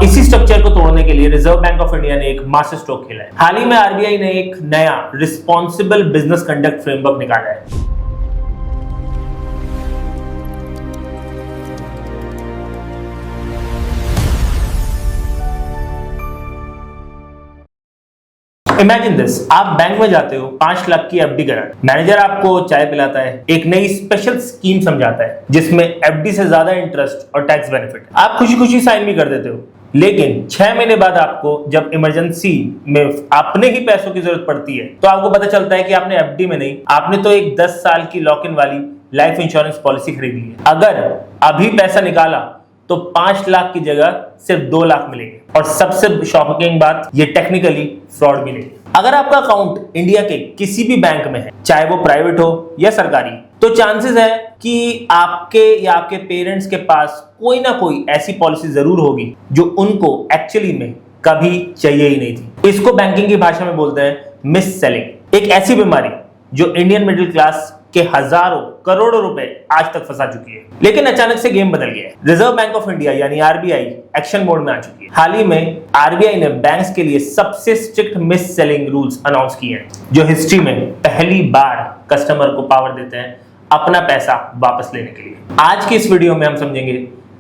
और इसी स्ट्रक्चर को तोड़ने के लिए रिजर्व बैंक ऑफ इंडिया ने एक मास्टर स्ट्रोक खेला है। हाल ही में आरबीआई ने एक नया रिस्पॉन्सिबल बिजनेस कंडक्ट फ्रेमवर्क निकाला है। इमेजिन दिस, आप बैंक में जाते हो, 5 लाख की एफडी कराने। मैनेजर आपको चाय पिलाता है, एक नई स्पेशल स्कीम समझाता है जिसमें एफडी से ज्यादा इंटरेस्ट और टैक्स बेनिफिट। आप खुशी खुशी साइन भी कर देते हो, लेकिन 6 महीने बाद आपको जब इमरजेंसी में अपने ही पैसों की जरूरत पड़ती है तो आपको पता चलता है कि आपने एफडी में नहीं, आपने तो एक 10 साल की लॉक इन वाली लाइफ इंश्योरेंस पॉलिसी खरीद ली है। अगर अभी पैसा निकाला तो 5 लाख की जगह सिर्फ 2 लाख मिलेंगे। और सबसे शॉकिंग बात, ये टेक्निकली फ्रॉड भी नहीं। अगर आपका अकाउंट इंडिया के किसी भी बैंक में है, चाहे वो प्राइवेट हो या सरकारी, तो चांसेस है कि आपके या आपके पेरेंट्स के पास कोई ना कोई ऐसी पॉलिसी जरूर होगी जो उनको एक्चुअली में कभी चाहिए ही नहीं थी। इसको बैंकिंग की भाषा में बोलते हैं मिस सेलिंग। एक ऐसी बीमारी जो इंडियन मिडिल क्लास के हजारों करोड़ों रुपए आज तक फंसा चुकी है। लेकिन अचानक से गेम बदल गया है। रिजर्व बैंक ऑफ इंडिया यानी आरबीआई एक्शन मोड में आ चुकी है। हाल ही में आरबीआई ने बैंक्स के लिए सबसे strict miss selling rules announce किए हैं, जो हिस्ट्री में पहली बार कस्टमर को पावर देते हैं अपना पैसा वापस लेने के लिए। आज की इस वीडियो में हम समझेंगे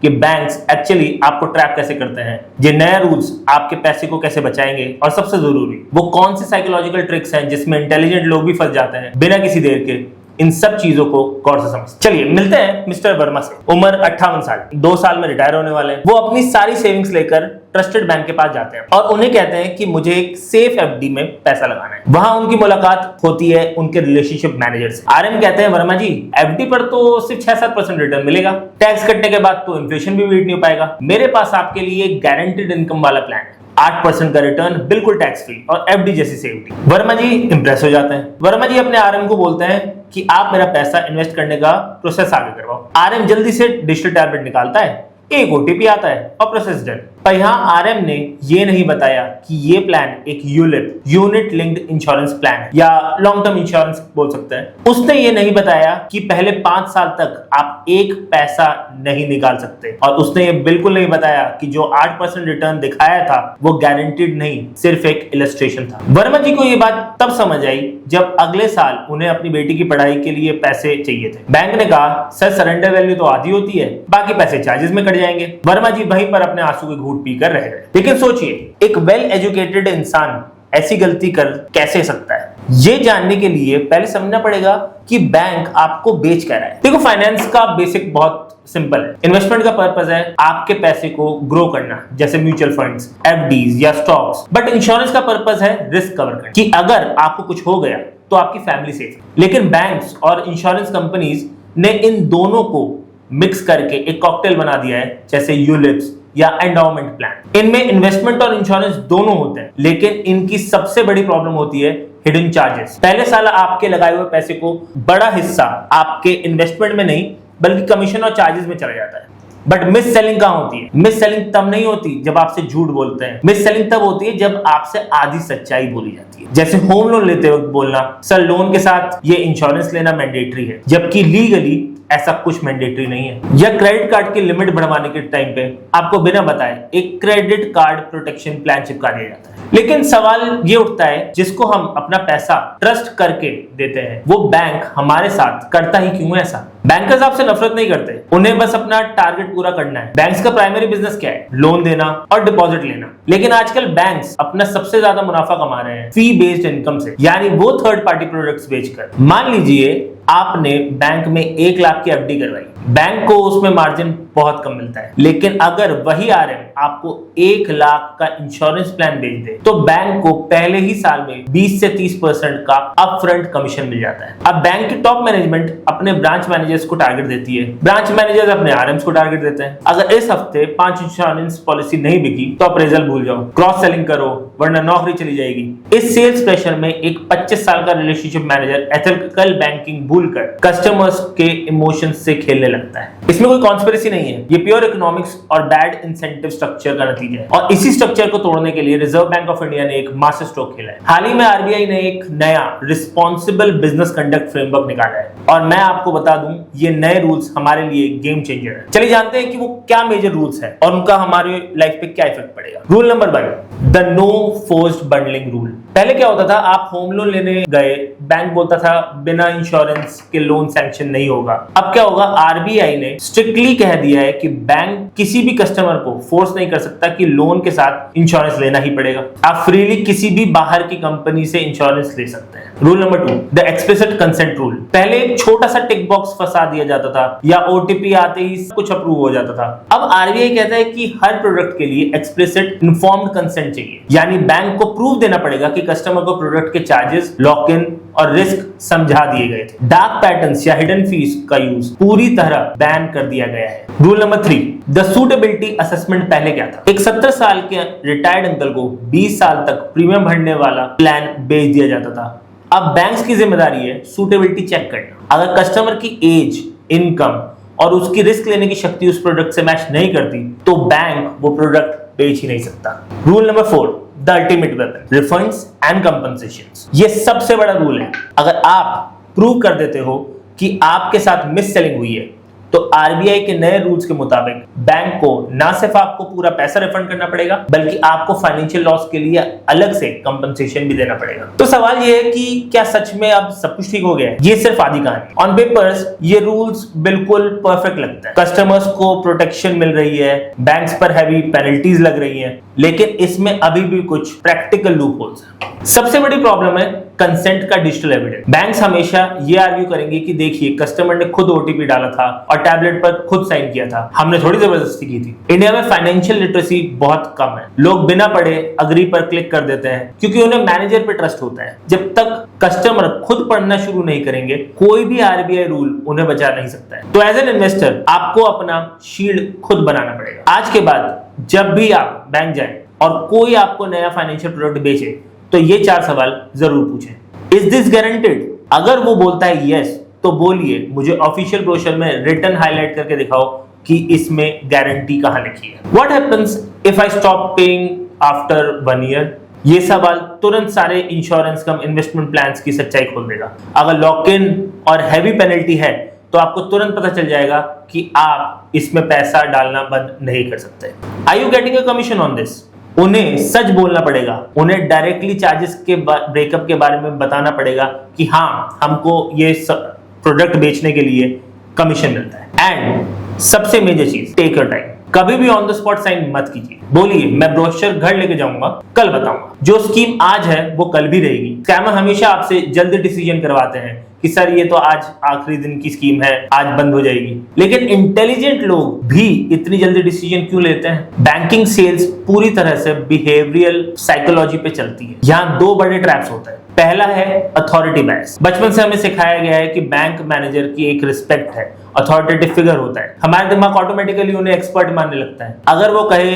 कि बैंक्स एक्चुअली आपको ट्रैप कैसे करते हैं, ये नए रूल्स आपके पैसे को कैसे बचाएंगे, और सबसे जरूरी वो कौन से साइकोलॉजिकल ट्रिक्स हैं जिसमें इंटेलिजेंट लोग भी फंस जाते हैं बिना किसी देर के। इन सब चीजों को गौर से समझ। चलिए मिलते हैं मिस्टर वर्मा से। उम्र 58 साल, 2 साल में रिटायर होने वाले हैं। वो अपनी सारी सेविंग्स लेकर ट्रस्टेड बैंक के पास जाते हैं और उन्हें कहते हैं कि मुझे एक सेफ एफडी में पैसा लगाना है। वहां उनकी मुलाकात होती है उनके रिलेशनशिप मैनेजर से। आरएम कहते हैं, वर्मा जी, एफडी पर तो सिर्फ 6-7% रिटर्न मिलेगा, टैक्स कटने के बाद तो इन्फ्लेशन भी वेट नहीं हो पाएगा। मेरे पास आपके लिए एक गारंटीड इनकम वाला प्लान है, 8% का रिटर्न, बिल्कुल टैक्स फ्री और एफडी जैसी सेफ्टी। वर्मा जी इंप्रेस हो जाते हैं। वर्मा जी अपने आरएम को बोलते हैं कि आप मेरा पैसा इन्वेस्ट करने का प्रोसेस आगे करवाओ। आरएम जल्दी से डिजिटल टैबलेट निकालता है, एक ओटीपी आता है और प्रोसेस डन। पर यहाँ आरएम ने ये नहीं बताया कि ये प्लान एक ULIP unit linked insurance plan है, या लॉन्ग टर्म इंश्योरेंस बोल सकते हैं। उसने ये नहीं बताया कि पहले 5 साल तक आप एक पैसा नहीं निकाल सकते, और उसने ये बिल्कुल नहीं बताया कि जो 8% रिटर्न दिखाया था वो गारंटीड नहीं, सिर्फ एक इलस्ट्रेशन था। वर्मा जी को ये बात तब समझ आई जब अगले साल उन्हें अपनी बेटी की पढ़ाई के लिए पैसे चाहिए थे। बैंक ने कहा, सर सरेंडर वैल्यू तो आधी होती है, बाकी पैसे चार्जेस में कट जाएंगे। वर्मा जी वहीं पर अपने आंसू के घूंट पीकर रह गए। लेकिन सोचिए, एक वेल एजुकेटेड इंसान ऐसी गलती कर कैसे सकता है? ये जानने के लिए पहले समझना पड़ेगा कि बैंक आपको बेच क्या रहा है। देखो, फाइनेंस का बेसिक बहुत सिंपल है। इन्वेस्टमेंट का पर्पस है आपके पैसे को ग्रो करना, जैसे म्यूचुअल फंड्स, एफडीज या स्टॉक्स। बट इंश्योरेंस का पर्पस है रिस्क कवर करना, कि अगर आपको कुछ हो गया तो आपकी फैमिली सेफ है। लेकिन बैंक्स और इंश्योरेंस कंपनीज ने इन दोनों को मिक्स करके एक कॉकटेल बना दिया है, जैसे यूलिप्स या एंडाउमेंट प्लान। इनमें इन्वेस्टमेंट और इंश्योरेंस दोनों होते हैं, लेकिन इनकी सबसे बड़ी प्रॉब्लम होती है हिडन चार्जेस। पहले साल आपके लगाए हुए पैसे को बड़ा हिस्सा आपके इन्वेस्टमेंट में नहीं बल्कि कमीशन और चार्जेस में चला जाता है। बट मिस सेलिंग कहां होती है? मिस सेलिंग तब नहीं होती जब आपसे झूठ बोलते हैं। मिस सेलिंग तब होती है जब आपसे आधी सच्चाई बोली जाती है, जैसे होम लोन लेते वक्त बोलना, सर लोन के साथ ये इंश्योरेंस लेना मैंडेटरी है, जबकि लीगली ऐसा कुछ मैंडेटरी नहीं है। या क्रेडिट कार्ड की लिमिट बढ़वाने के टाइम पे आपको बिना बताए एक क्रेडिट कार्ड प्रोटेक्शन प्लान चिपका दिया जाता है। लेकिन सवाल ये उठता है, जिसको हम अपना पैसा ट्रस्ट करके देते हैं वो बैंक हमारे साथ करता ही क्यों है ऐसा? बैंकर्स आपसे नफरत नहीं करते, उन्हें बस अपना टारगेट पूरा करना है। बैंक्स का प्राइमरी बिजनेस क्या है? लोन देना और डिपॉजिट लेना। लेकिन आजकल बैंक्स अपना सबसे ज्यादा मुनाफा कमा रहे हैं फी बेस्ड इनकम से, यानी वो थर्ड पार्टी प्रोडक्ट्स बेचकर। मान लीजिए आपने बैंक में 1 लाख की एफडी करवाई, बैंक को उसमें मार्जिन बहुत कम मिलता है, लेकिन अगर वही आरएम आपको 1 लाख का इंश्योरेंस प्लान बेच दे तो बैंक को पहले ही साल में 20 से 30% का अपफ्रंट कमीशन मिल जाता है। अब बैंक की टॉप मैनेजमेंट अपने ब्रांच मैनेजर्स को टारगेट देती है, ब्रांच मैनेजर्स अपने आरएम्स को टारगेट देते हैं। अगर इस हफ्ते 5 इंश्योरेंस पॉलिसी नहीं बिकी तो अप्रेजल भूल जाओ, क्रॉस सेलिंग करो, वरना नौकरी चली जाएगी। इस सेल्स प्रेशर में एक 25 साल का रिलेशनशिप मैनेजर एथिकल बैंकिंग भूलकर कस्टमर्स के इमोशंस से खेलने लगता है। इसमें कोई कॉन्स्पिरेसी नहीं है, ये प्योर इकोनॉमिक्स और बैड इंसेंटिव स्ट्रक्चर का नतीजा है। और इसी स्ट्रक्चर को तोड़ने के लिए रिजर्व बैंक ऑफ इंडिया ने एक मास्टर स्ट्रोक खेला है। हाल ही में आरबीआई ने एक नया रिस्पॉन्सिबल बिजनेस कंडक्ट फ्रेमवर्क निकाला है और मैं आपको बता दूं ये नए रूल्स हमारे लिए गेम चेंजर है। चलिए जानते हैं कि वो क्या मेजर रूल्स हैं और उनका हमारे लाइफ पे क्या इफेक्ट पड़ेगा। Rule number 1, the no forced bundling rule. पहले क्या होता था, आप होम लोन लेने गए, बैंक बोलता था बिना इंश्योरेंस के लोन सैंक्शन नहीं होगा। अब क्या होगा, आरबीआई ने स्ट्रिक्टली कह दिया है कि बैंक किसी भी कस्टमर को फोर्स नहीं कर सकता कि लोन के साथ इंश्योरेंस लेना ही पड़ेगा। आप फ्रीली किसी भी बाहर की कंपनी से इंश्योरेंस ले सकते हैं। Rule number 2, the explicit consent rule. पहले एक छोटा सा टिक बॉक्स फंसा दिया जाता था या ओटीपी आते ही कुछ अप्रूव हो जाता था। अब आरबीआई कहता है कि हर प्रोडक्ट के लिए एक्सप्लिसिट इन्फॉर्म्ड कंसेंट चाहिए, यानी बैंक को प्रूफ देना पड़ेगा कि कस्टमर को प्रोडक्ट के चार्जेस, लॉक इन और रिस्क समझा दिए गए थे। डार्क पैटर्न्स या हिडन फीस का यूज पूरी तरह बैन कर दिया गया है। Rule number 3, the suitability assessment. पहले क्या था, एक 70 साल के रिटायर्ड अंकल को 20 साल तक प्रीमियम भरने वाला प्लान बेच दिया जाता था। अब बैंक्स की जिम्मेदारी है सूटेबिलिटी चेक करना। अगर कस्टमर की एज, इनकम और उसकी रिस्क लेने की शक्ति उस प्रोडक्ट से मैच नहीं करती तो बैंक वो प्रोडक्ट बेच ही नहीं सकता। Rule number 4, the ultimate weapon, refunds and कंपनसेशंस। ये सबसे बड़ा रूल है। अगर आप प्रूव कर देते हो कि आपके साथ मिस सेलिंग हुई है तो आरबीआई के नए रूल्स के मुताबिक बैंक को ना सिर्फ आपको पूरा पैसा रिफंड करना पड़ेगा बल्कि आपको फाइनेंशियल लॉस के लिए अलग से कंपनसेशन भी देना पड़ेगा। तो सवाल ये है कि क्या सच में अब सब कुछ ठीक हो गया है? ये सिर्फ आधी कहानी। ऑन पेपर्स ये रूल्स बिल्कुल परफेक्ट लगता है, कस्टमर्स को प्रोटेक्शन मिल रही है, बैंक्स पर हैवी पेनल्टीज लग रही है, लेकिन इसमें अभी भी कुछ प्रैक्टिकल लूपहोल्स हैं। सबसे बड़ी प्रॉब्लम है कंसेंट का डिजिटल एविडेंस। बैंक्स हमेशा ये आर्ग्यू करेंगे कि देखिए कस्टमर ने खुद ओटीपी डाला था और टैबलेट पर खुद साइन किया था, हमने थोड़ी जबरदस्ती की थी। इंडिया में फाइनेंशियल लिटरेसी बहुत कम है, लोग बिना पढ़े अग्री पर क्लिक कर देते हैं क्योंकि उन्हें मैनेजर पे ट्रस्ट होता है। जब तक कस्टमर खुद पढ़ना शुरू नहीं करेंगे कोई भी आरबीआई रूल उन्हें बचा नहीं सकता है। तो एज एन इन्वेस्टर आपको अपना शील्ड खुद बनाना पड़ेगा। आज के बाद जब भी आप बैंक जाएं और कोई आपको नया फाइनेंशियल प्रोडक्ट बेचे तो ये 4 सवाल जरूर पूछें। Is this guaranteed? अगर वो बोलता है यस तो बोलिए मुझे ऑफिशियल ब्रोशर में रिटन हाईलाइट करके दिखाओ कि इसमें गारंटी कहां लिखी है। What happens if I stop paying after 1 year? ये सवाल तुरंत सारे इंश्योरेंस कम इन्वेस्टमेंट प्लान्स की सच्चाई खोल देगा। अगर लॉक इन और हैवी पेनल्टी है तो आपको तुरंत पता चल जाएगा कि आप इसमें पैसा डालना बंद नहीं कर सकते। Are you getting a commission on this? उन्हें सच बोलना पड़ेगा, उन्हें डायरेक्टली चार्जेस के ब्रेकअप के बारे में बताना पड़ेगा कि हाँ हमको ये प्रोडक्ट बेचने के लिए कमीशन मिलता है। एंड सबसे मेजर चीज, टेक योर टाइम। कभी भी ऑन द स्पॉट साइन मत कीजिए। बोलिए मैं ब्रोशर घर लेके जाऊंगा, कल बताऊंगा। जो स्कीम आज है वो कल भी रहेगी। स्कैमर हमेशा आपसे जल्दी डिसीजन करवाते हैं कि सर ये तो आज आखिरी दिन की स्कीम है, आज बंद हो जाएगी। लेकिन इंटेलिजेंट लोग भी इतनी जल्दी डिसीजन क्यों लेते हैं? बैंकिंग सेल्स पूरी तरह से बिहेवियरल साइकोलॉजी पे चलती है। यहाँ 2 बड़े ट्रैप्स होते हैं। पहला है अथॉरिटी बायस। बचपन से हमें सिखाया गया है कि बैंक मैनेजर की एक रिस्पेक्ट है, अथॉरिटेटिव फिगर होता है। हमारा दिमाग ऑटोमेटिकली उन्हें एक्सपर्ट मानने लगता है। अगर वो कहे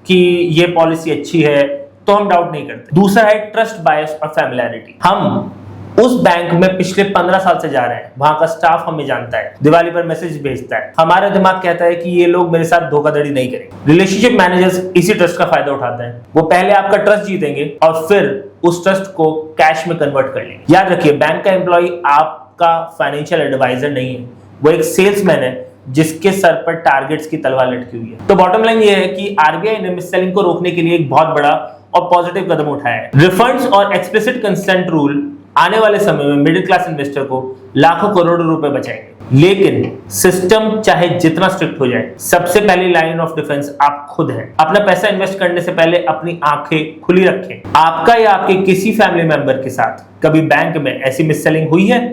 कि ये पॉलिसी अच्छी है तो हम डाउट नहीं करते। दूसरा है ट्रस्ट बायस और फैमिलियरिटी। हम उस बैंक में पिछले 15 साल से जा रहे हैं, वहां का स्टाफ हमें जानता है, दिवाली पर मैसेज भेजता है। हमारा दिमाग कहता है कि ये लोग मेरे साथ धोखाधड़ी नहीं करेंगे। रिलेशनशिप मैनेजर्स इसी ट्रस्ट का फायदा उठाते हैं। वो पहले आपका ट्रस्ट जीतेंगे और फिर उस ट्रस्ट को कैश में कन्वर्ट कर लेंगे। याद रखिए बैंक का एम्प्लॉय आपका फाइनेंशियल एडवाइजर नहीं है, वो एक सेल्समैन है जिसके सर पर टारगेट्स की तलवार लटकी हुई है। तो बॉटम लाइन ये है कि आरबीआई ने मिस सेलिंग को रोकने के लिए एक बहुत बड़ा और पॉजिटिव कदम उठाया है। रिफंड्स और एक्सप्लिसिट कंसेंट रूल आने वाले समय में मिडिल क्लास इन्वेस्टर को लाखों करोड़ों रुपए बचाएंगे। लेकिन सिस्टम चाहे जितना स्ट्रिक्ट हो जाए, सबसे पहली लाइन ऑफ डिफेंस आप खुद हैं। अपना पैसा इन्वेस्ट करने से पहले अपनी आंखें खुली रखें। आपका या आपके किसी फैमिली मेंबर के साथ कभी बैंक में ऐसी मिस सेलिंग हुई है?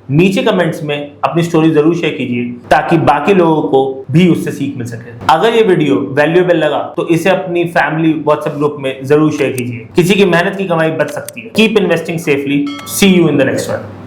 नीचे कमेंट्स में अपनी स्टोरी जरूर शेयर कीजिए ताकि बाकी लोगों को भी उससे सीख मिल सके। अगर ये वीडियो वैल्यूएबल लगा तो इसे अपनी फैमिली व्हाट्सएप ग्रुप में जरूर शेयर कीजिए। किसी की मेहनत की कमाई बच सकती है। Keep investing safely. See you in the next one.